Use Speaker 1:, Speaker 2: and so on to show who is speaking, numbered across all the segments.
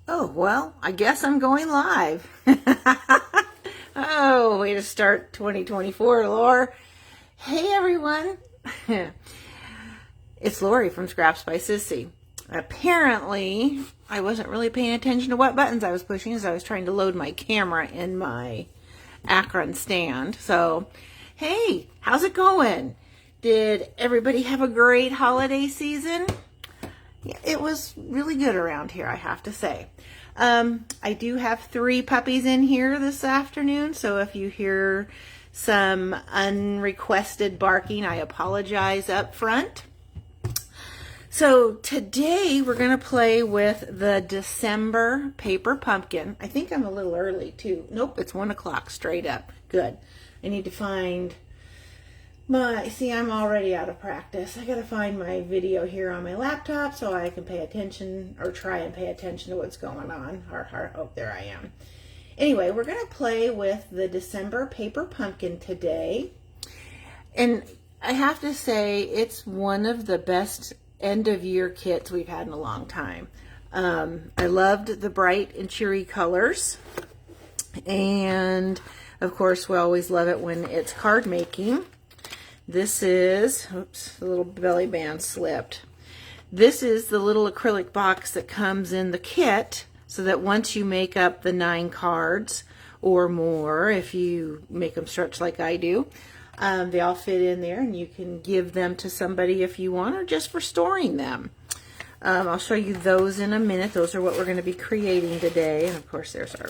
Speaker 1: Oh, well, I guess I'm going live. Oh, way to start 2024, Lore. Hey, everyone. It's Lori from Scraps by Sissy. Apparently, I wasn't really paying attention to what buttons I was pushing as I was trying to load my camera in my Akron stand. So, hey, how's it going? Did everybody have a great holiday season? It was really good around here, I have to say. I do have 3 puppies in here this afternoon, so if you hear some unrequested barking, I apologize up front. So today we're going to play with the December paper pumpkin. I think I'm a little early too. Nope, it's 1 o'clock straight up. Good. I need to find see, I'm already out of practice. I gotta find my video here on my laptop so I can pay attention, or try and pay attention to what's going on. Oh, there I am. Anyway, we're gonna play with the December paper pumpkin today. And I have to say, it's one of the best end of year kits we've had in a long time. I loved the bright and cheery colors. And of course, we always love it when it's card making. This is, oops, the little belly band slipped. This is the little acrylic box that comes in the kit, so that once you make up the 9 cards or more, if you make them stretch like I do, they all fit in there, and you can give them to somebody if you want, or just for storing them. I'll show you those in a minute. Those are what we're going to be creating today. And of course, there's our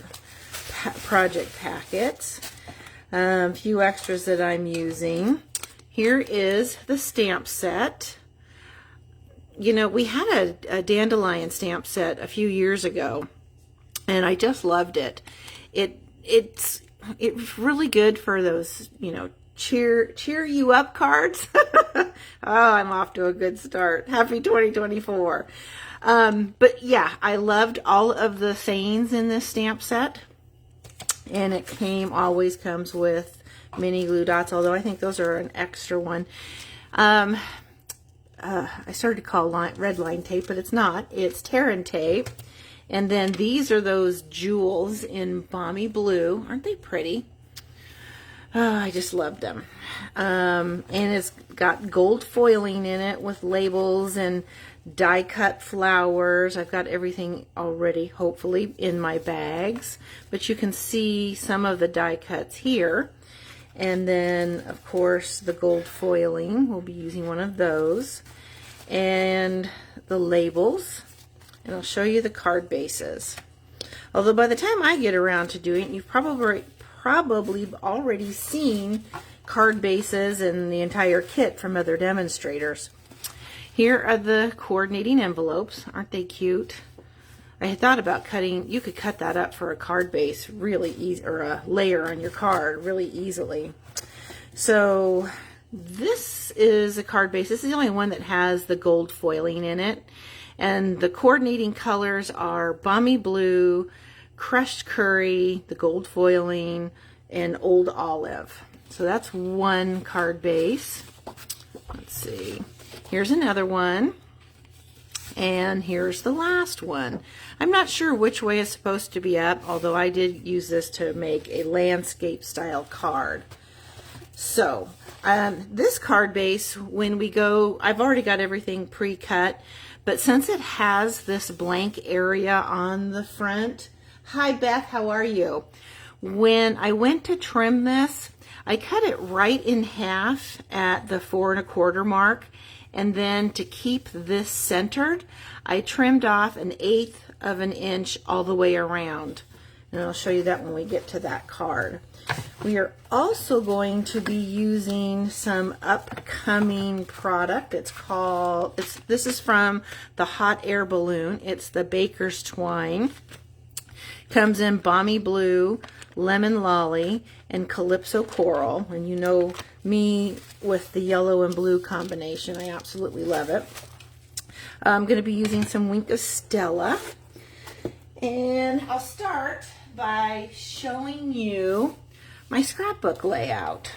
Speaker 1: project packets. A few extras that I'm using. Here is the stamp set. You know, we had a dandelion stamp set a few years ago, and I just loved it. It's really good for those, you know, cheer you up cards. Oh, I'm off to a good start. Happy 2024. But yeah, I loved all of the sayings in this stamp set, and it always comes with mini glue dots, although I think those are an extra one. I started to call red line tape, but it's not. It's Terran tape. And then these are those jewels in balmy blue. Aren't they pretty? Oh, I just love them. And it's got gold foiling in it with labels and die cut flowers. I've got everything already, hopefully, in my bags. But you can see some of the die cuts here. And then, of course, the gold foiling. We'll be using one of those. And the labels. And I'll show you the card bases. Although by the time I get around to doing it, you've probably already seen card bases and the entire kit from other demonstrators. Here are the coordinating envelopes. Aren't they cute? I had thought about you could cut that up for a card base really easy, or a layer on your card really easily. So this is a card base. This is the only one that has the gold foiling in it. And the coordinating colors are balmy blue, crushed curry, the gold foiling, and old olive. So that's one card base. Let's see. Here's another one. And here's the last one. I'm not sure which way it's supposed to be up, although I did use this to make a landscape style card. So this card base, when we go, I've already got everything pre-cut, but since it has this blank area on the front, hi Beth, how are you? When I went to trim this, I cut it right in half at the 4 1/4 mark. And then to keep this centered, I trimmed off 1/8 of an inch all the way around. And I'll show you that when we get to that card. We are also going to be using some upcoming product. This is from the Hot Air Balloon. It's the Baker's Twine. Comes in balmy blue, lemon lolly, and calypso coral. And you know me with the yellow and blue combination. I absolutely love it. I'm going to be using some Wink of Stella. And I'll start by showing you my scrapbook layout.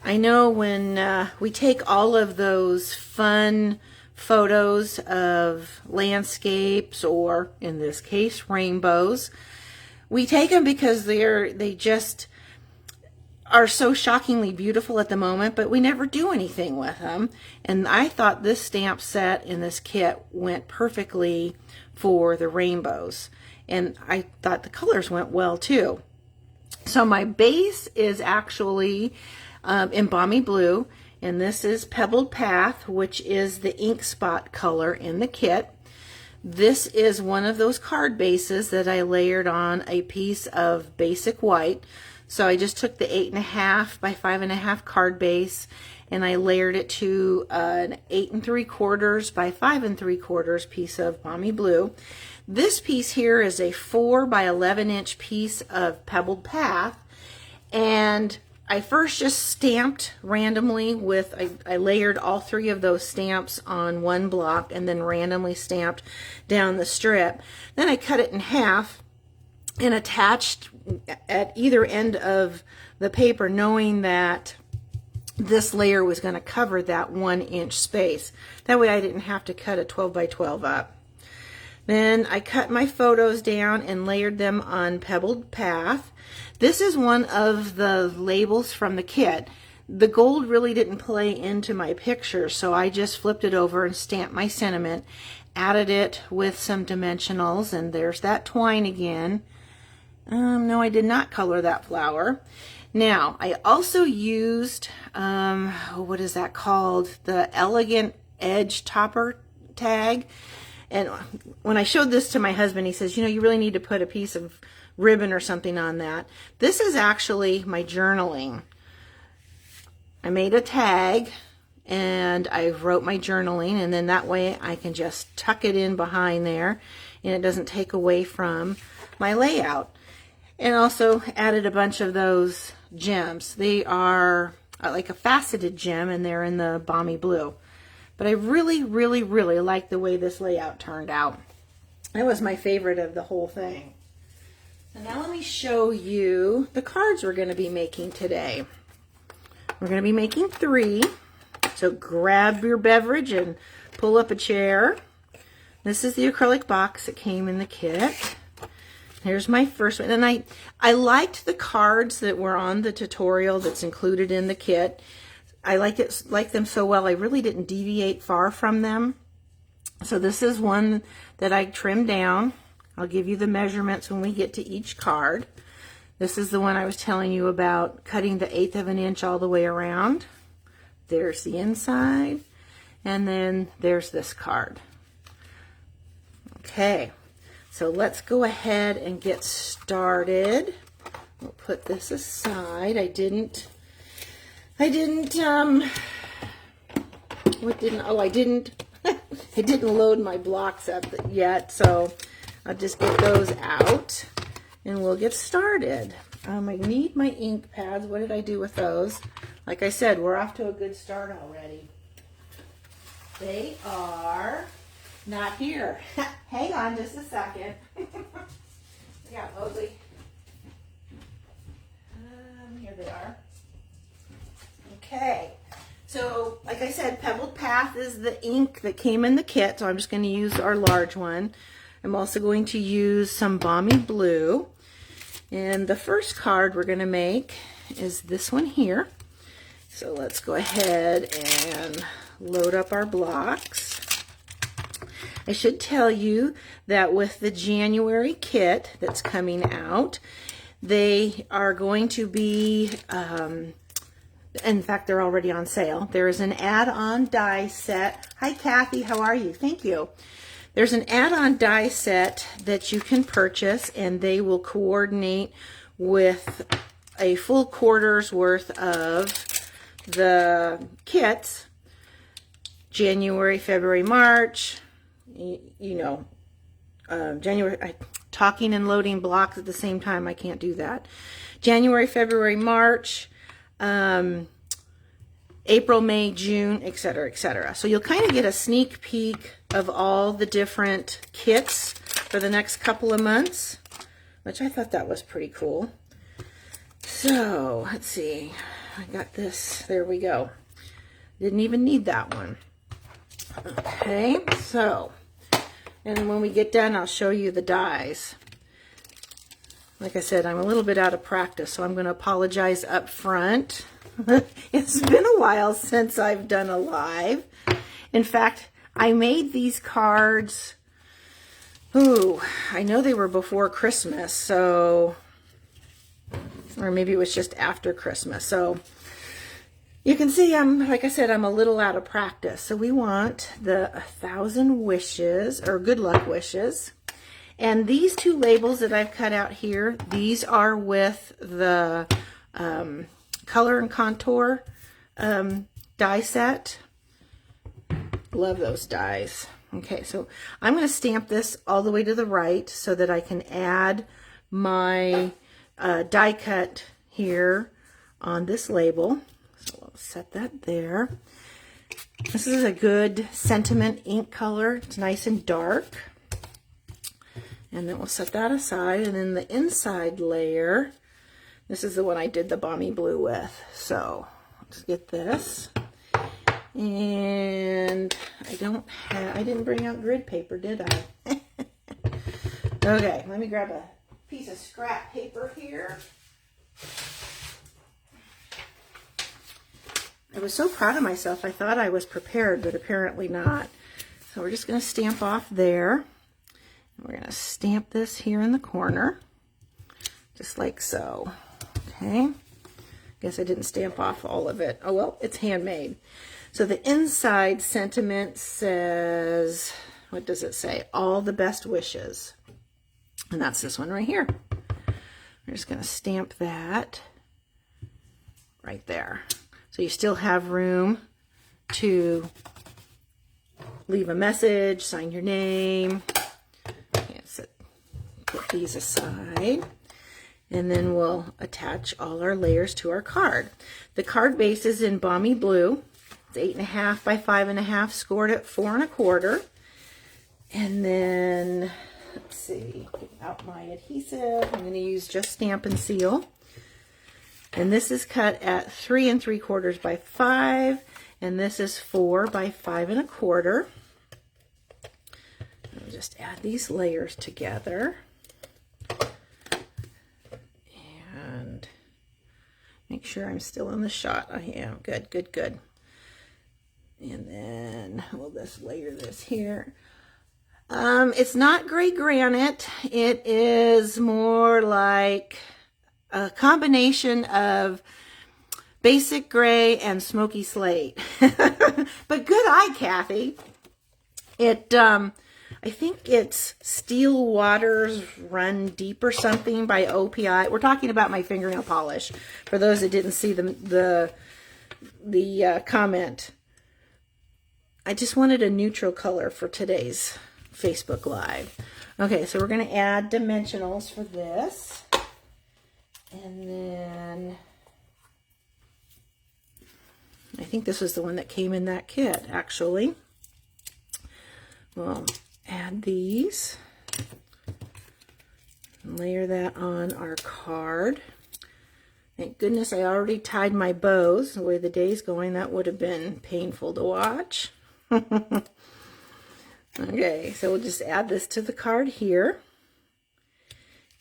Speaker 1: I know when we take all of those fun photos of landscapes, or in this case, rainbows. We take them because they just are so shockingly beautiful at the moment, but we never do anything with them. And I thought this stamp set in this kit went perfectly for the rainbows. And I thought the colors went well too. So my base is actually in Balmy Blue, and this is Pebbled Path, which is the ink spot color in the kit. This is one of those card bases that I layered on a piece of basic white. So I just took the 8.5 by 5.5 card base, and I layered it to an 8 3/4 by 5 3/4 piece of Balmy Blue. This piece here is a 4 by 11 inch piece of Pebbled Path, and I first just stamped randomly with, I layered all 3 of those stamps on one block and then randomly stamped down the strip. Then I cut it in half and attached at either end of the paper, knowing that this layer was going to cover that 1 inch space. That way I didn't have to cut a 12 by 12 up. Then I cut my photos down and layered them on Pebbled Path. This is one of the labels from the kit. The gold really didn't play into my picture, so I just flipped it over and stamped my sentiment, added it with some dimensionals, and there's that twine again. No, I did not color that flower. Now, I also used, what is that called? The Elegant Edge Topper tag. And when I showed this to my husband, he says, you know, you really need to put a piece of ribbon or something on that. This is actually my journaling. I made a tag and I wrote my journaling, and then that way I can just tuck it in behind there and it doesn't take away from my layout. And also added a bunch of those gems. They are like a faceted gem, and they're in the Balmy Blue. But I really, really, really like the way this layout turned out. That was my favorite of the whole thing. So now let me show you the cards we're going to be making today. We're going to be making 3. So grab your beverage and pull up a chair. This is the acrylic box that came in the kit. Here's my first one. And I liked the cards that were on the tutorial that's included in the kit. I liked them so well, I really didn't deviate far from them. So this is one that I trimmed down. I'll give you the measurements when we get to each card. This is the one I was telling you about, cutting the 1/8 of an inch all the way around. There's the inside, and then there's this card. Okay, so let's go ahead and get started. We'll put this aside. I didn't I didn't load my blocks up yet, so I'll just get those out and we'll get started. I need my ink pads. What did I do with those? Like I said, we're off to a good start already. They are not here. Hang on just a second. Yeah, Mosley. Here they are. Okay, so like I said, Pebbled Path is the ink that came in the kit, so I'm just going to use our large one. I'm also going to use some Balmy Blue. And the first card we're going to make is this one here. So let's go ahead and load up our blocks. I should tell you that with the January kit that's coming out, they are going to be, in fact, they're already on sale. There is an add-on die set. Hi, Kathy. How are you? Thank you. There's an add-on die set that you can purchase, and they will coordinate with a full quarter's worth of the kits. January, February, March. You know, January. Talking and loading blocks at the same time. I can't do that. January, February, March. April, May, June, etc., etc. So you'll kind of get a sneak peek of all the different kits for the next couple of months, which I thought that was pretty cool. So let's see. I got this. There we go. Didn't even need that one. Okay, so, and when we get done, I'll show you the dies. Like I said, I'm a little bit out of practice, so I'm going to apologize up front. It's been a while since I've done a live. In fact, I made these cards, I know they were before Christmas, so, or maybe it was just after Christmas. So you can see like I said, I'm a little out of practice. So we want the 1,000 wishes, or good luck wishes. And these two labels that I've cut out here, these are with the color and contour die set. Love those dies. Okay, so I'm going to stamp this all the way to the right so that I can add my die cut here on this label. So I'll set that there. This is a good sentiment ink color. It's nice and dark. And then we'll set that aside. And then the inside layer, this is the one I did the balmy blue with. So let's get this. And I didn't bring out grid paper, did I? Okay, let me grab a piece of scrap paper here. I was so proud of myself. I thought I was prepared, but apparently not. So we're just going to stamp off there. We're going to stamp this here in the corner, just like so. Okay. Guess I didn't stamp off all of it. Oh, well, it's handmade. So the inside sentiment says, what does it say? All the best wishes. And that's this one right here. We're just going to stamp that right there. So you still have room to leave a message, sign your name. Put these aside, and then we'll attach all our layers to our card. The card base is in balmy blue. It's 8.5 by 5.5, scored at 4 1/4. And then, let's see, get out my adhesive. I'm going to use just Stampin' Seal. And this is cut at 3 3/4 by 5, and this is 4 by 5 1/4. I'll just add these layers together. And make sure I'm still in the shot. I am. Good, good, good. And then we'll just layer this here. It's not gray granite. It is more like a combination of basic gray and smoky slate. But good eye, Kathy. I think it's Still Waters Run Deep or something by OPI. We're talking about my fingernail polish, for those that didn't see the comment. I just wanted a neutral color for today's Facebook Live. Okay, so we're going to add dimensionals for this. And then I think this was the one that came in that kit, actually. We'll add these and layer that on our card. Thank goodness I already tied my bows. The way the day's going, that would have been painful to watch. Okay, so we'll just add this to the card here.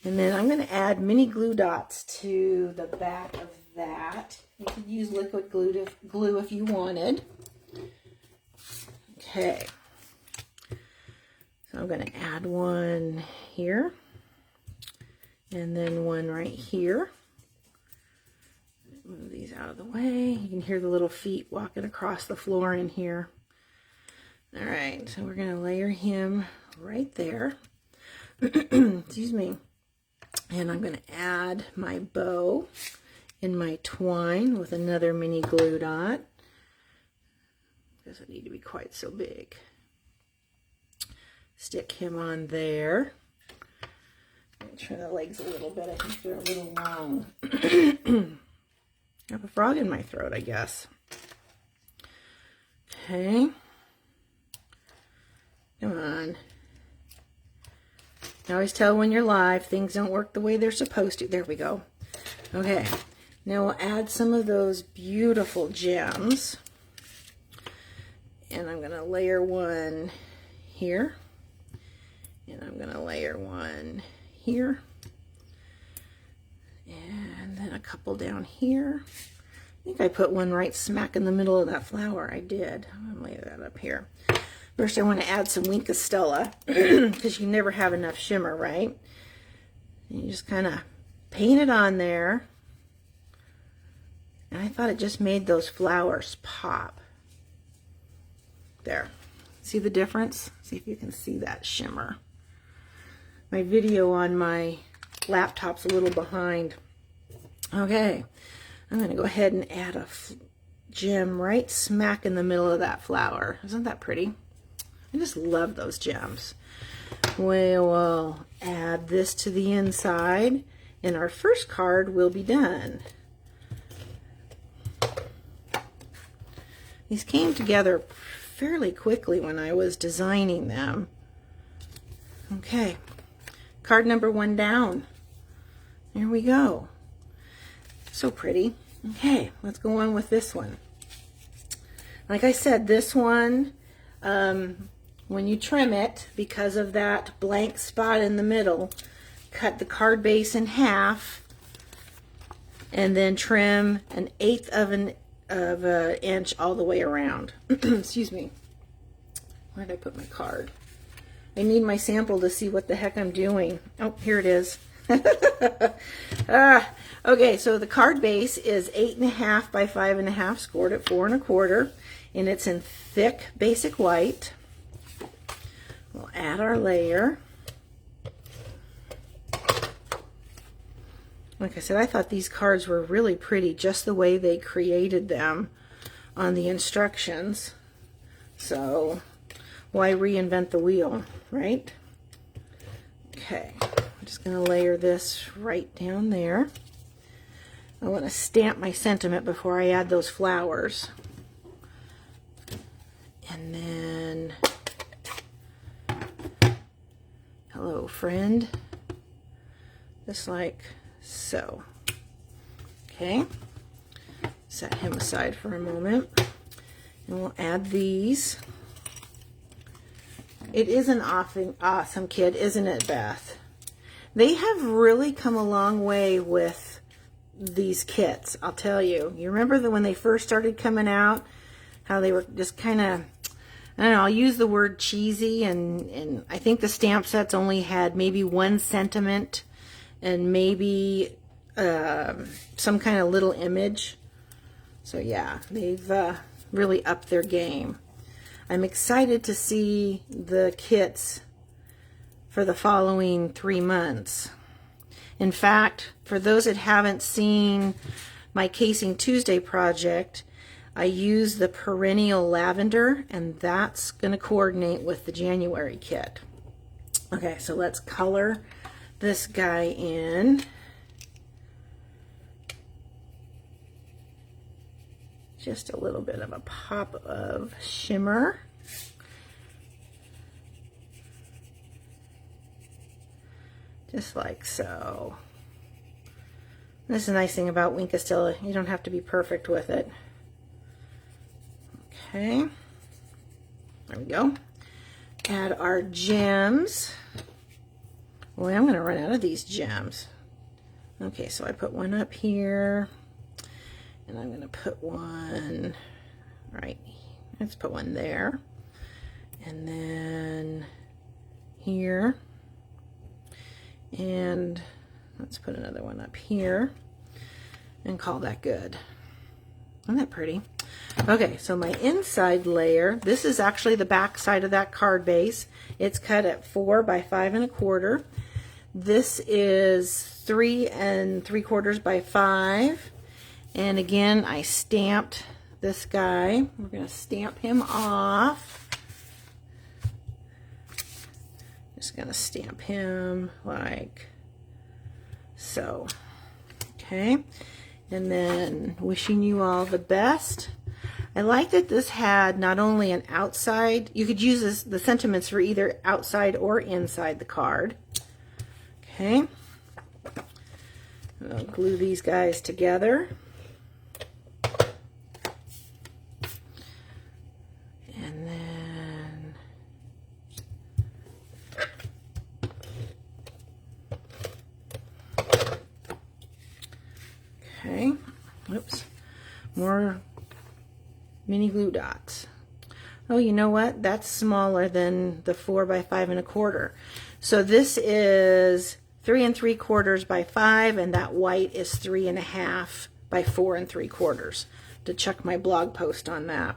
Speaker 1: And then I'm going to add mini glue dots to the back of that. You could use liquid glue if you wanted. Okay. So I'm going to add one here. And then one right here. Move these out of the way. You can hear the little feet walking across the floor in here. All right, so we're going to layer him right there. Excuse me. And I'm going to add my bow in my twine with another mini glue dot. Doesn't need to be quite so big. Stick him on there. Trim the legs a little bit. I think they're a little long. I have a frog in my throat, I guess. Okay. Come on. I always tell when you're live, things don't work the way they're supposed to. There we go. Okay. Now we'll add some of those beautiful gems. And I'm going to to layer one here, and I'm going to layer one here, and then a couple down here. I think I put one right smack in the middle of that flower. I did. I'm going to lay that up here. First, I want to add some Wink of Stella, because you never have enough shimmer, right? And you just kind of paint it on there. And I thought it just made those flowers pop. There. See the difference? See if you can see that shimmer. My video on my laptop's a little behind. Okay. I'm going to go ahead and add a gem right smack in the middle of that flower. Isn't that pretty? I just love those gems. We will add this to the inside, and our first card will be done. These came together fairly quickly when I was designing them. Okay, card number one down. There we go. So pretty. Okay, let's go on with this one. Like I said, this one, when you trim it, because of that blank spot in the middle, cut the card base in half and then trim 1/8 of an inch all the way around. Excuse me. Where did I put my card? I need my sample to see what the heck I'm doing. Oh, here it is. Okay, so the card base is 8.5 by 5.5, scored at 4 1/4, and it's in thick basic white. We'll add our layer. Like I said, I thought these cards were really pretty, just the way they created them on the instructions. So why reinvent the wheel, right? Okay, I'm just going to layer this right down there. I want to stamp my sentiment before I add those flowers. And then, hello friend, just like so. Okay, set him aside for a moment, and we'll add these. It is an awesome kit, isn't it, Beth? They have really come a long way with these kits, I'll tell you. You remember when they first started coming out, how they were just kind of, I don't know, I'll use the word cheesy, and I think the stamp sets only had maybe one sentiment and maybe some kind of little image. So yeah, they've really upped their game. I'm excited to see the kits for the following 3 months. In fact, for those that haven't seen my Casing Tuesday project, I use the perennial lavender, and that's going to coordinate with the January kit. Okay, so let's color this guy in. Just a little bit of a pop of shimmer. Just like so. This is a nice thing about Wink of Stella. You don't have to be perfect with it. Okay. There we go. Add our gems. Boy, I'm going to run out of these gems. Okay, so I put one up here. And I'm going to put one right. Let's put one there. And then here. And let's put another one up here and call that good. Isn't that pretty? Okay, so my inside layer, this is actually the back side of that card base. It's cut at 4 by 5 1/4. This is 3 3/4 by 5. And again, I stamped this guy. We're going to stamp him off. Just going to stamp him like so. Okay. And then wishing you all the best. I like that this had not only an outside, you could use this, the sentiments for either outside or inside the card. Okay. I'll glue these guys together. And then more mini glue dots. Oh, you know what? That's smaller than the 4 by 5 1/4. So this is 3 3/4 by 5, and that white is 3 1/2 by 4 3/4. To check my blog post on that.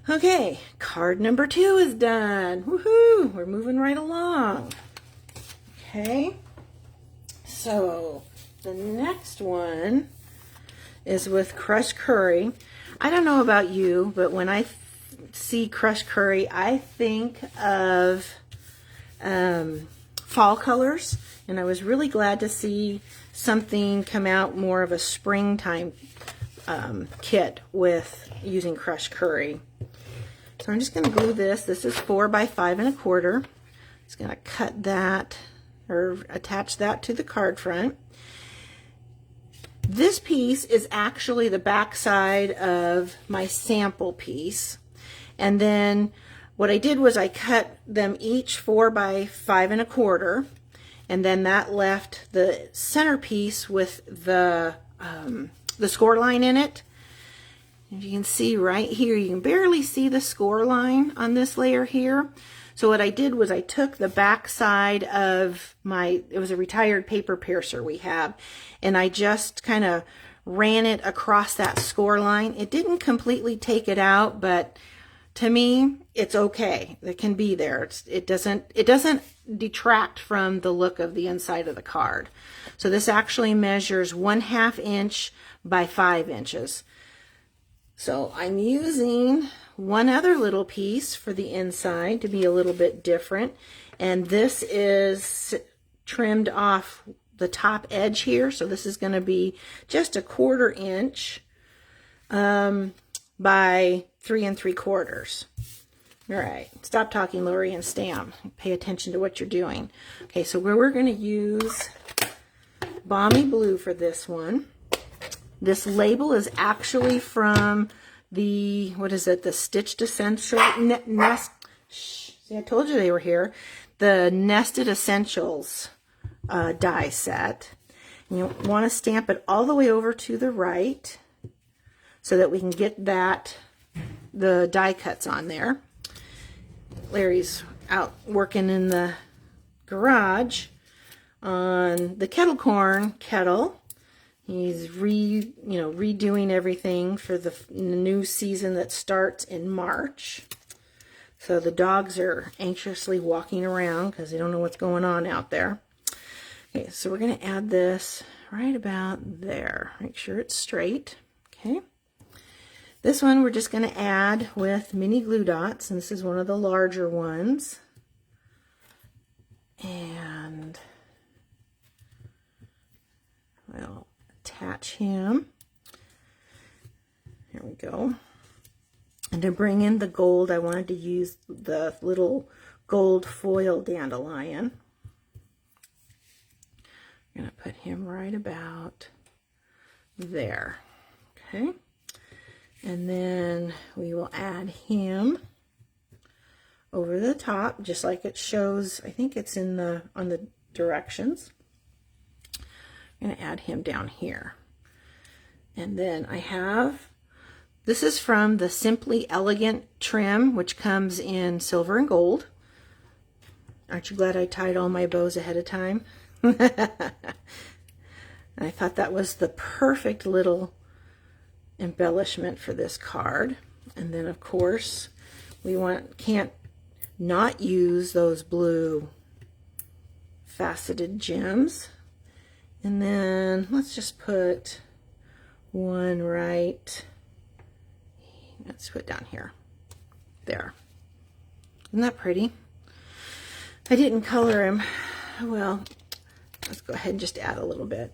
Speaker 1: Okay, card number 2 is done. Woohoo! We're moving right along. Okay, so the next one is with crushed curry. I don't know about you, but when I see crushed curry, I think of fall colors, and I was really glad to see something come out more of a springtime kit with using crushed curry. So I'm just going to glue this. This is 4 by 5 1/4. Just going to cut that or attach that to the card front. This piece is actually the back side of my sample piece. And then what I did was I cut them each 4 by 5 1/4, and then that left the centerpiece with the score line in it. As you can see right here, you can barely see the score line on this layer here. So what I did was I took the back side of it was a retired paper piercer we have, and I just kind of ran it across that score line. It didn't completely take it out, but to me, it's okay. It can be there. It doesn't detract from the look of the inside of the card. So this actually measures 1/2 inch by 5 inches. So I'm using one other little piece for the inside to be a little bit different. And this is trimmed off the top edge here. So this is going to be just 1/4 inch by 3 3/4. All right, stop talking, Lori, and Stam. Pay attention to what you're doing. Okay, so we're going to use Balmy Blue for this one. This label is actually from the, what is it, the Stitched Essential Nest. See, I told you they were here. The Nested Essentials die set. And you want to stamp it all the way over to the right so that we can get the die cuts on there. Larry's out working in the garage on the kettle corn kettle. He's redoing everything for the new season that starts in March. So the dogs are anxiously walking around because they don't know what's going on out there. Okay, so we're going to add this right about there. Make sure it's straight. Okay. This one we're just going to add with mini glue dots, and this is one of the larger ones. And we'll attach him. Here we go. And to bring in the gold, I wanted to use the little gold foil dandelion. I'm going to put him right about there. Okay. And then we will add him over the top, just like it shows. I think it's on the directions. I'm going to add him down here. And then I have, this is from the Simply Elegant trim, which comes in silver and gold. Aren't you glad I tied all my bows ahead of time? I thought that was the perfect little embellishment for this card. And then of course we can't not use those blue faceted gems. And then let's just put one right, let's put down here. There. Isn't that pretty? I didn't color him. Well, let's go ahead and just add a little bit.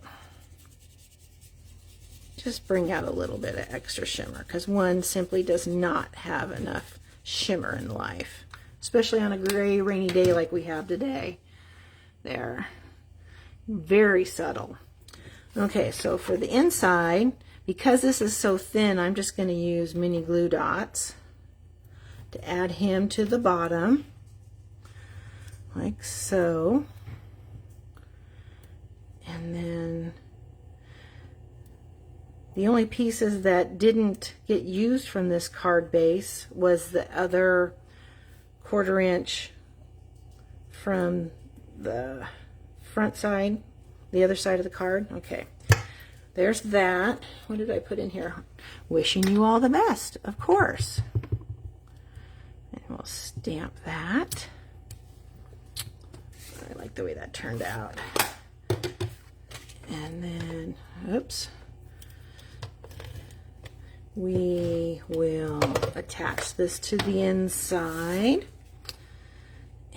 Speaker 1: Just bring out a little bit of extra shimmer, because one simply does not have enough shimmer in life, especially on a gray, rainy day like we have today. There. Very subtle. Okay, so for the inside, because this is so thin, I'm just going to use mini glue dots to add him to the bottom, like so. And then The only pieces that didn't get used from this card base was the other 1/4 inch from the front side, the other side of the card. Okay, there's that. What did I put in here? Wishing you all the best, of course. And we'll stamp that. I like the way that turned out. And then, oops, we will attach this to the inside.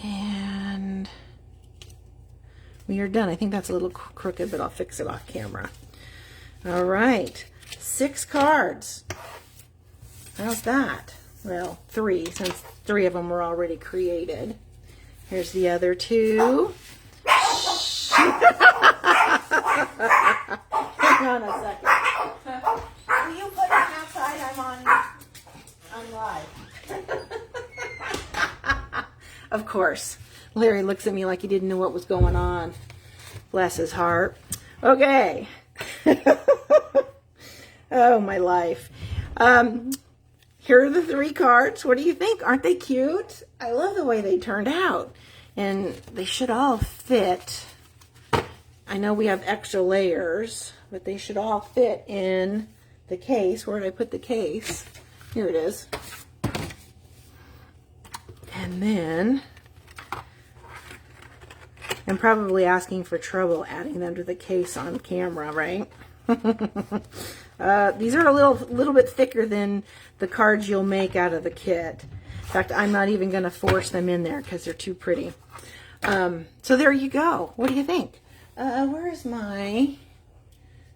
Speaker 1: And we are done. I think that's a little crooked, but I'll fix it off camera. All right, 6 cards. How's that? Well, 3, since 3 of them were already created. Here's the other 2. Hang on a second. Will you put it outside? I'm live. Of course. Larry looks at me like he didn't know what was going on. Bless his heart. Okay. Oh, my life. Here are the 3 cards. What do you think? Aren't they cute? I love the way they turned out. And they should all fit. I know we have extra layers, but they should all fit in the case. Where did I put the case? Here it is. And then, I'm probably asking for trouble adding them to the case on camera, right? These are a little bit thicker than the cards you'll make out of the kit. In fact, I'm not even going to force them in there because they're too pretty. So there you go. What do you think? Where is my...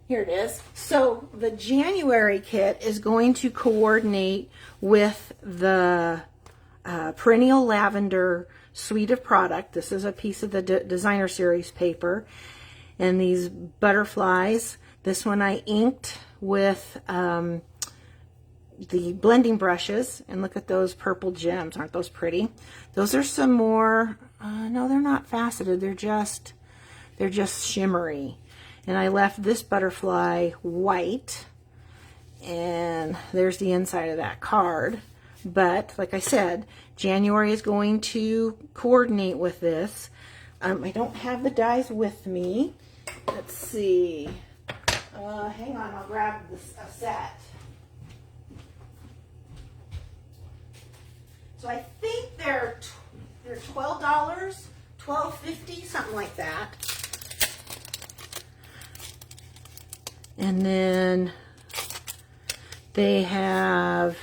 Speaker 1: Here it is. So the January kit is going to coordinate with the Perennial Lavender suite of product. This is a piece of the designer series paper. And these butterflies, this one I inked with the blending brushes. And look at those purple gems. Aren't those pretty? Those are some more, no, they're not faceted. They're just shimmery. And I left this butterfly white. And there's the inside of that card. But, like I said, January is going to coordinate with this. I don't have the dies with me. Let's see. Hang on, I'll grab a set. So I think they're $12, $12.50, something like that. And then they have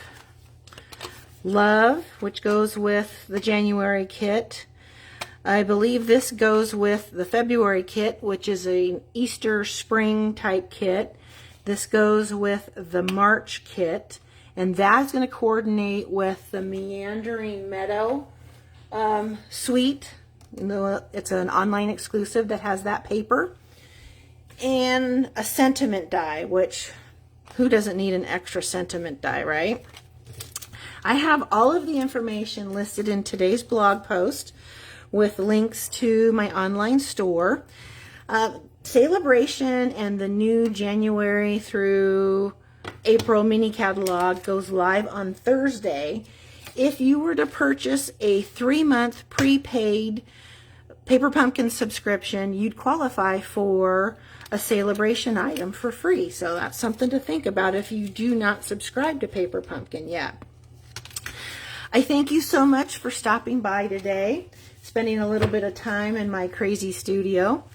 Speaker 1: Love, which goes with the January kit. I believe this goes with the February kit, which is an Easter spring type kit. This goes with the March kit, and that's going to coordinate with the Meandering Meadow suite. It's an online exclusive that has that paper. And a sentiment die, which who doesn't need an extra sentiment die, right? I have all of the information listed in today's blog post with links to my online store. Celebration and the new January through April mini catalog goes live on Thursday. If you were to purchase a 3-month prepaid Paper Pumpkin subscription, you'd qualify for a Celebration item for free. So that's something to think about if you do not subscribe to Paper Pumpkin yet. I thank you so much for stopping by today, spending a little bit of time in my crazy studio.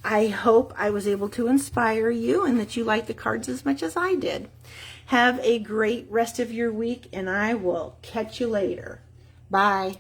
Speaker 1: I hope I was able to inspire you and that you like the cards as much as I did. Have a great rest of your week, and I will catch you later. Bye.